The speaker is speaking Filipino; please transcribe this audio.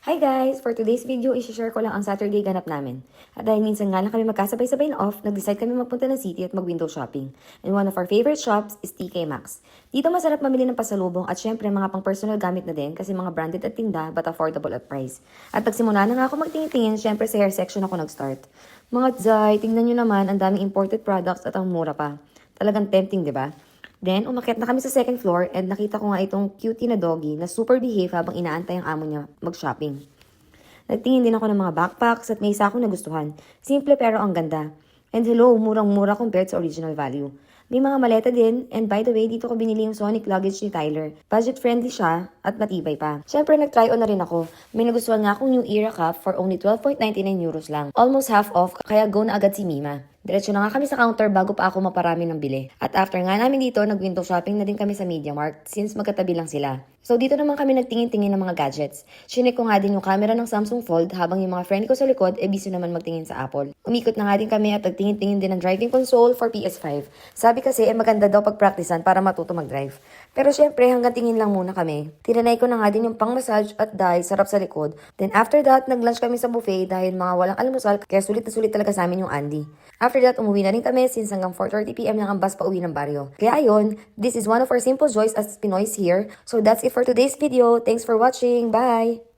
Hi guys! For today's video, isi-share ko lang ang Saturday ganap namin. At dahil minsan nga lang kami magkasabay-sabay na off, nag-decide kami magpunta ng city at mag-window shopping. And one of our favorite shops is TK Maxx. Dito masarap mamili ng pasalubong at syempre mga pang personal gamit na din kasi mga branded at tinda but affordable at price. At pagsimula na nga ako magtingin-tingin, syempre sa hair section ako nag-start. Mga Zay, tingnan nyo naman, ang daming imported products at ang mura pa. Talagang tempting, di ba? Then, umakyat na kami sa second floor and nakita ko nga itong cutie na doggy na super behave habang inaantay ang amo niya mag-shopping. Nagtingin din ako ng mga backpacks at may isa akong nagustuhan. Simple pero ang ganda. And hello, murang-mura compared sa original value. May mga maleta din, and by the way, dito ko binili yung Sonic luggage ni Tyler. Budget-friendly siya at matibay pa. Siyempre, nag-try on na rin ako. May nagustuhan nga akong new era cup for only 12.99 euros lang. Almost half off, kaya go na agad si Mima. Diretso na nga kami sa counter bago pa ako maparami ng bili. At after nga namin dito, nag-window shopping na din kami sa MediaMarkt since magkatabi lang sila. So dito naman kami nagtingin-tingin ng mga gadgets. Chinek ko nga din yung camera ng Samsung Fold habang yung mga friend ko sa likod busy naman magtingin sa Apple. Umikot na nga din kami at nagtingin-tingin din ng driving console for PS5. Sabi kasi maganda daw pag-practicean para matuto mag-drive. Pero syempre hanggang tingin lang muna kami. Tinanay ko na nga din yung pang-massage at dye sarap sa likod. Then after that, nag-lunch kami sa buffet dahil mga walang almusal kaya sulit na sulit talaga sa amin yung Andy. After that, umuwi na rin kami since hanggang 4:30 PM lang ang bus pa uwi ng baryo. Kaya ayun, this is one of our simple joys as Pinoys here. So that's it for today's video. Thanks for watching. Bye!